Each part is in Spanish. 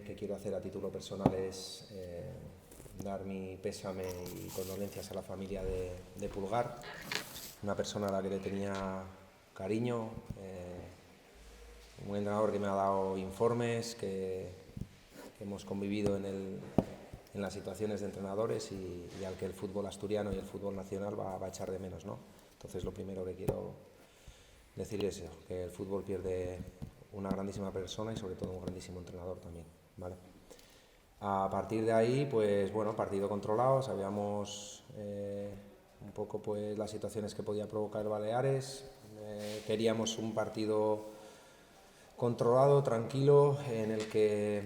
que quiero hacer a título personal es dar mi pésame y condolencias a la familia de Pulgar, una persona a la que le tenía cariño, un entrenador que me ha dado informes, que hemos convivido en las situaciones de entrenadores y al que el fútbol asturiano y el fútbol nacional va a echar de menos, ¿no? Entonces lo primero que quiero decir es eso, que el fútbol pierde una grandísima persona y sobre todo un grandísimo entrenador también, ¿vale? A partir de ahí, pues bueno, partido controlado, sabíamos un poco pues las situaciones que podía provocar el Baleares, queríamos un partido controlado, tranquilo, en el que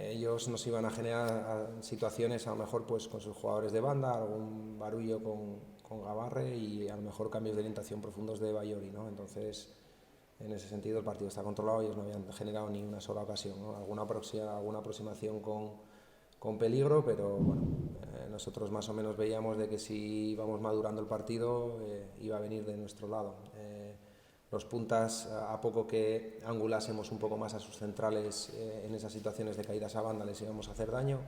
ellos nos iban a generar situaciones a lo mejor pues con sus jugadores de banda, algún barullo con Gabarre y a lo mejor cambios de orientación profundos de Bayori, ¿no? Entonces, en ese sentido el partido está controlado, ellos no habían generado ni una sola ocasión, ¿no? Alguna aproximación con peligro, pero bueno, nosotros más o menos veíamos de que si íbamos madurando el partido iba a venir de nuestro lado. Los puntas, a poco que angulásemos un poco más a sus centrales en esas situaciones de caídas a banda, les íbamos a hacer daño.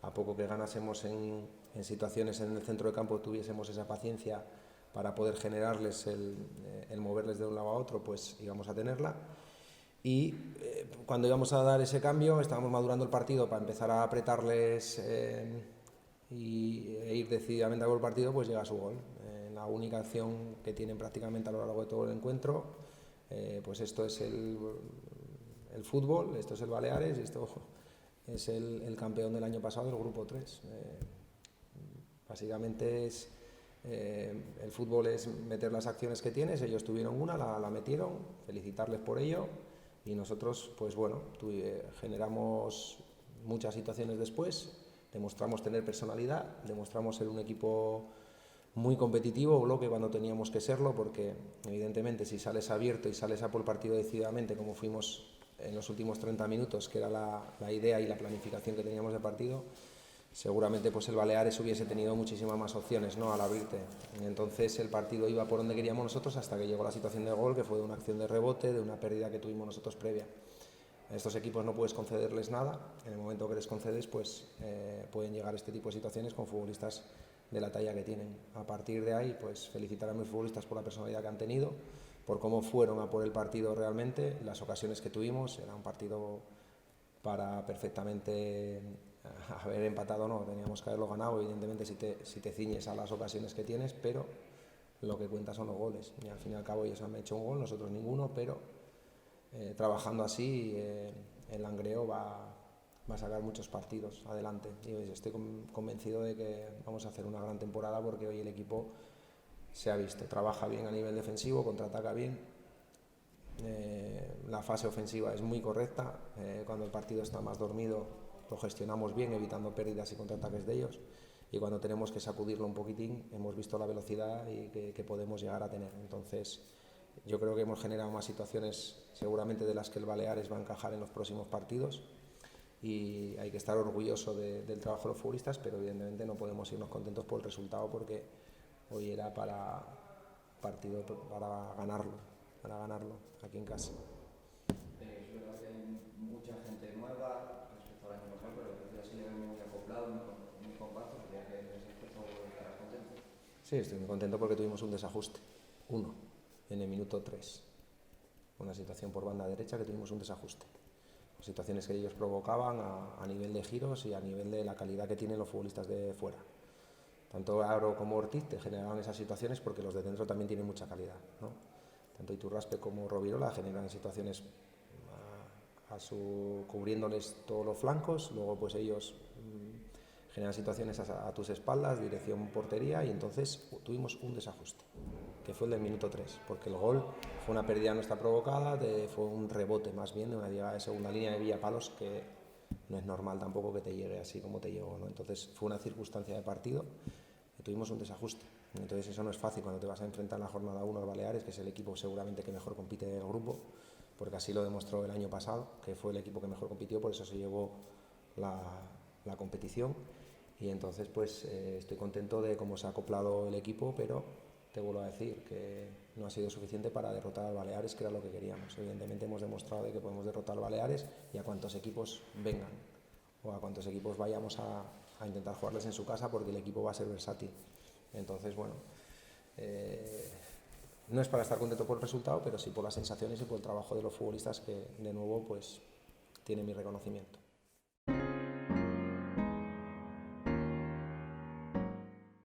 A poco que ganásemos en situaciones en el centro de campo, tuviésemos esa paciencia para poder generarles el moverles de un lado a otro, pues íbamos a tenerla. Y cuando íbamos a dar ese cambio, estábamos madurando el partido para empezar a apretarles e ir decididamente a por el partido, pues llega su gol. La única acción que tienen prácticamente a lo largo de todo el encuentro, pues esto es el fútbol, esto es el Baleares, esto es el campeón del año pasado del grupo 3. Básicamente es el fútbol es meter las acciones que tienes, ellos tuvieron una, la metieron, felicitarles por ello y nosotros pues bueno, generamos muchas situaciones después, demostramos tener personalidad, demostramos ser un equipo muy competitivo, bloque cuando teníamos que serlo, porque evidentemente si sales abierto y sales a por el partido decididamente como fuimos en los últimos 30 minutos, que era la idea y la planificación que teníamos de partido, seguramente pues el Baleares hubiese tenido muchísimas más opciones, ¿no?, al abrirte. Entonces el partido iba por donde queríamos nosotros hasta que llegó la situación de gol, que fue de una acción de rebote, de una pérdida que tuvimos nosotros previa. A estos equipos no puedes concederles nada, en el momento que les concedes pues pueden llegar este tipo de situaciones con futbolistas de la talla que tienen. A partir de ahí pues felicitar a mis futbolistas por la personalidad que han tenido, por cómo fueron a por el partido realmente, las ocasiones que tuvimos, era un partido para perfectamente haber empatado, no, teníamos que haberlo ganado, evidentemente si te ciñes a las ocasiones que tienes, pero lo que cuenta son los goles, y al fin y al cabo ellos han hecho un gol, nosotros ninguno, pero trabajando así el Langreo va a sacar muchos partidos adelante y estoy convencido de que vamos a hacer una gran temporada porque hoy el equipo se ha visto, trabaja bien a nivel defensivo, contraataca bien, la fase ofensiva es muy correcta, cuando el partido está más dormido lo gestionamos bien, evitando pérdidas y contraataques de ellos, y cuando tenemos que sacudirlo un poquitín hemos visto la velocidad y que podemos llegar a tener. Entonces yo creo que hemos generado más situaciones seguramente de las que el Baleares va a encajar en los próximos partidos y hay que estar orgulloso del trabajo de los futbolistas, pero evidentemente no podemos irnos contentos por el resultado porque hoy era para ganarlo aquí en casa. Es verdad que hay mucha gente nueva respecto al año pasado, pero que así le ven muy acoplado, muy compacto, sería que en ese aspecto estarás contento. Sí, estoy muy contento porque tuvimos un desajuste, uno, en el minuto 3. Una situación por banda derecha que tuvimos un desajuste. Situaciones que ellos provocaban a nivel de giros y a nivel de la calidad que tienen los futbolistas de fuera. Tanto Aro como Ortiz te generaban esas situaciones porque los de dentro también tienen mucha calidad, ¿no? Tanto Iturraspe como Rovirola generan situaciones cubriéndoles todos los flancos, luego pues ellos generan situaciones a tus espaldas, dirección portería, y entonces tuvimos un desajuste, que fue el del minuto 3, porque el gol fue una pérdida nuestra provocada, fue un rebote más bien de una llegada de segunda línea de Villapalos que no es normal tampoco que te llegue así como te llegó, ¿no? Entonces fue una circunstancia de partido que tuvimos un desajuste. Entonces eso no es fácil cuando te vas a enfrentar en la jornada 1 al Baleares, que es el equipo seguramente que mejor compite en el grupo, porque así lo demostró el año pasado, que fue el equipo que mejor compitió, por eso se llevó la competición. Y entonces pues estoy contento de cómo se ha acoplado el equipo, pero te vuelvo a decir que no ha sido suficiente para derrotar al Baleares, que era lo que queríamos. Evidentemente hemos demostrado de que podemos derrotar al Baleares y a cuantos equipos vengan o a cuantos equipos vayamos a intentar jugarles en su casa, porque el equipo va a ser versátil. Entonces, bueno, no es para estar contento por el resultado, pero sí por las sensaciones y por el trabajo de los futbolistas que, de nuevo, pues tienen mi reconocimiento.